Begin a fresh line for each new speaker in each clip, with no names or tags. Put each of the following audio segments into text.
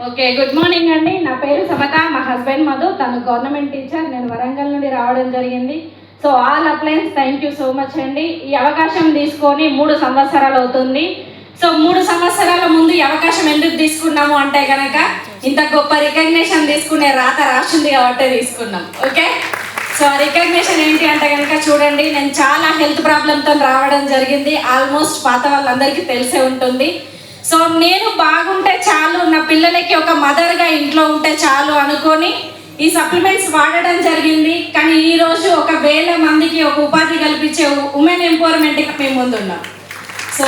Okay, good morning అండి. నా పేరు సమత, మా హస్బెండ్ మధు, తను గవర్నమెంట్ టీచర్. నేను వరంగల్ నుండి రావడం జరిగింది. So all appliance thank you so much అండి. ఈ అవకాశం తీసుకొని 3 సంవత్సరాలు అవుతుంది. సో 3 సంవత్సరాల ముందు ఈ అవకాశం ఎందుకు తీసుకున్నాము అంటే కనుక ఇంత గొప్ప రికగ్నిషన్ తీసుకునే రాత రాసింది కాబట్టి తీసుకున్నాం. ఓకే, సో ఆ రికగ్నిషన్ ఏంటి అంటే కనుక చూడండి, నేను చాలా హెల్త్ ప్రాబ్లంతో రావడం జరిగింది. ఆల్మోస్ట్ పాత వాళ్ళందరికీ తెలిసే ఉంటుంది. సో నేను బాగుంటే చాలు, నా పిల్లలకి ఒక మదర్గా ఇంట్లో ఉంటే చాలు అనుకొని ఈ సప్లిమెంట్స్ వాడడం జరిగింది. కానీ ఈరోజు 1,000 మందికి ఒక ఉపాధి కల్పించే ఉమెన్ ఎంపవర్మెంట్గా మేము ముందున్నాం. సో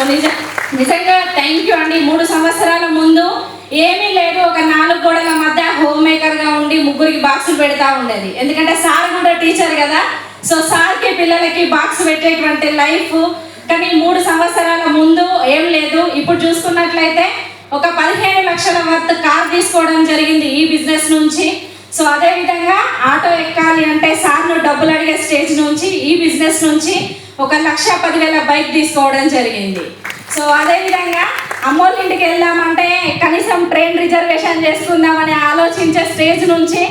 నిజంగా థ్యాంక్ యూ అండి. 3 సంవత్సరాల ముందు ఏమీ లేదు, ఒక 4 గోడల మధ్య హోమ్ మేకర్గా ఉండి 3కి బాక్సులు పెడతా ఉండేది. ఎందుకంటే సార్ కూడా టీచర్ కదా, సో సార్కి పిల్లలకి బాక్స్ పెట్టేటువంటి లైఫ్. కానీ 3 సంవత్సరాల ముందు ఏం లేదు. ఇప్పుడు చూసుకున్నట్లయితే ఒక 15 లక్షల వర్త్ కార్ తీసుకోవడం జరిగింది ఈ బిజినెస్ నుంచి. సో అదేవిధంగా ఆటో ఎక్కాలి అంటే సార్ను డబ్బులు అడిగే స్టేజ్ నుంచి ఈ బిజినెస్ నుంచి 1,10,000 బైక్ తీసుకోవడం జరిగింది. సో అదేవిధంగా అమ్మోళ్ళ ఇంటికి వెళ్దామంటే కనీసం ట్రైన్ రిజర్వేషన్ చేసుకుందామని ఆలోచించే స్టేజ్ నుంచి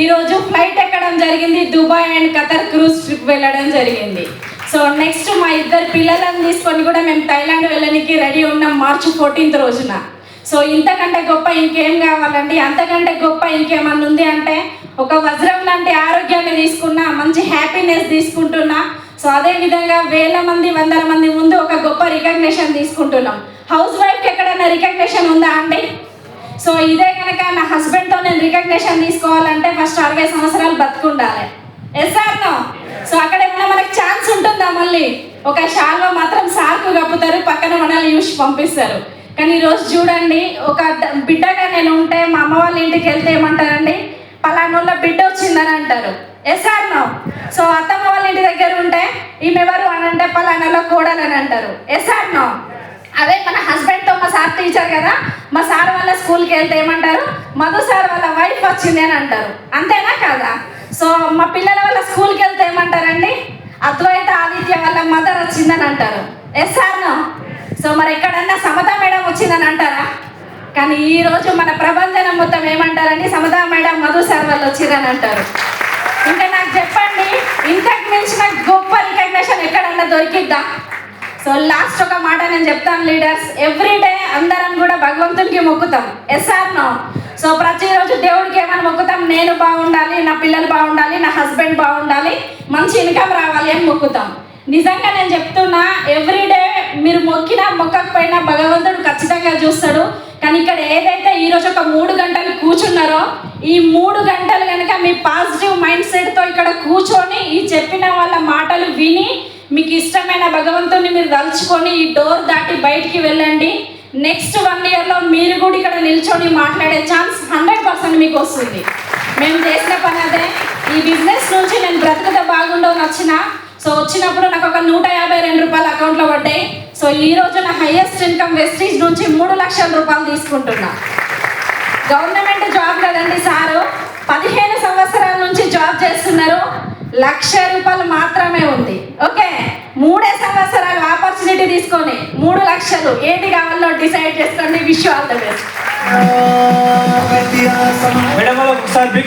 ఈరోజు ఫ్లైట్ ఎక్కడం జరిగింది. Dubai and Qatar cruise trip వెళ్ళడం జరిగింది. సో నెక్స్ట్ మా 2 పిల్లలను తీసుకొని కూడా మేము థైలాండ్ వెళ్ళడానికి రెడీ ఉన్నాం మార్చి 14th రోజున. సో ఇంతకంటే గొప్ప ఇంకేం కావాలండి, అంతకంటే గొప్ప ఇంకేమన్నా ఉంది అంటే ఒక వజ్రం లాంటి ఆరోగ్యాన్ని తీసుకున్నా, మంచి హ్యాపీనెస్ తీసుకుంటున్నా. సో అదేవిధంగా 1000 మంది 100 మంది ముందు ఒక గొప్ప రికగ్నిషన్ తీసుకుంటున్నాం. హౌస్ వైఫ్కి ఎక్కడైనా రికగ్నిషన్ ఉందా అండి? సో ఇదే కనుక నా హస్బెండ్తో నేను రికగ్నిషన్ తీసుకోవాలంటే ఫస్ట్ 60 సంవత్సరాలు బతుకుండాలి. Yes or no? సో అక్కడ ఏమైనా మనకి ఛాన్స్ ఉంటుందా? మళ్ళీ ఒక షాల్వా మాత్రం సార్కు కప్పుతారు, పక్కన మనల్ని చూసి పంపిస్తారు. కానీ ఈరోజు చూడండి, ఒక బిడ్డగా నేను ఉంటే మా అమ్మ వాళ్ళ ఇంటికి వెళ్తే ఏమంటారండి, పలానోళ్ళ బిడ్డ వచ్చిందని అంటారు. Yes or no? సో అత్తమ్మ వాళ్ళ ఇంటి దగ్గర ఉంటే ఈమె ఎవరు అని అంటే పలానాలో కోడలని అంటారు. Yes or no? అదే మన హస్బెండ్తో, మా సార్ టీచర్ కదా, మా సార్ వాళ్ళ స్కూల్కి వెళ్తే ఏమంటారు, మధు సార్ వాళ్ళ వైఫ్ వచ్చింది అని అంటారు. అంతేనా కాదా? సో మా పిల్లల వాళ్ళ స్కూల్కి వెళ్తే ఏమంటారండి, అద్వైత ఆదిత్య వాళ్ళ మదర్ వచ్చిందని అంటారు. Yes or no? సో మరి ఎక్కడన్నా సమతా మేడం వచ్చిందని అంటారా? కానీ ఈరోజు మన ప్రబంధనం మొత్తం ఏమంటారండి, సమతా మేడం మధు సార్ వాళ్ళు వచ్చిందని అంటారు. ఇంకా నాకు చెప్పండి, ఇంతకు మించిన గొప్ప రికగ్నిషన్ ఎక్కడన్నా దొరికిద్దా? సో లాస్ట్ ఒక మాట నేను చెప్తాను లీడర్స్, ఎవ్రీడే అందరం కూడా భగవంతునికి మొక్కుతాం. Yes or no? సో ప్రతిరోజు దేవుడికి ఏమైనా మొక్కుతాం, నేను బాగుండాలి, నా పిల్లలు బాగుండాలి, నా హస్బెండ్ బాగుండాలి, మంచి ఇన్కమ్ రావాలి అని మొక్కుతాం. నిజంగా నేను చెప్తున్నా, ఎవ్రీడే మీరు మొక్కకపోయినా భగవంతుడు ఖచ్చితంగా చూస్తాడు. కానీ ఇక్కడ ఏదైతే ఈరోజు ఒక 3 గంటలు కూర్చున్నారో, ఈ 3 గంటలు కనుక మీ పాజిటివ్ మైండ్ సెట్తో ఇక్కడ కూర్చొని ఈ చెప్పిన వాళ్ళ మాటలు విని మీకు ఇష్టమైన భగవంతుని మీరు తలుచుకొని ఈ డోర్ దాటి బయటికి వెళ్ళండి. నెక్స్ట్ 1 ఇయర్లో మీరు కూడా ఇక్కడ నిల్చొని మాట్లాడే ఛాన్స్ 100% మీకు వస్తుంది. మేము చేసిన పని అదే. ఈ బిజినెస్ నుంచి నేను బ్రతుకుతా బాగుండవు వచ్చిన. సో వచ్చినప్పుడు నాకు ఒక 152 రూపాయలు అకౌంట్లో పడ్డాయి. సో ఈరోజు నా హైయెస్ట్ ఇన్కమ్ వెస్టీజ్ నుంచి 3 లక్షల రూపాయలు తీసుకుంటున్నా. గవర్నమెంట్ జాబ్ కదండి సారు, 15 సంవత్సరాల నుంచి జాబ్ చేస్తున్నారు. 1,00,000 రూపాయలు మాత్రమే ఉంది. ఓకే, 3 సంవత్సరాలు ఆపర్చునిటీ తీసుకొని 3 లక్షలు ఏది కావాలో డిసైడ్ చేసుకోండి. Wish you all the best.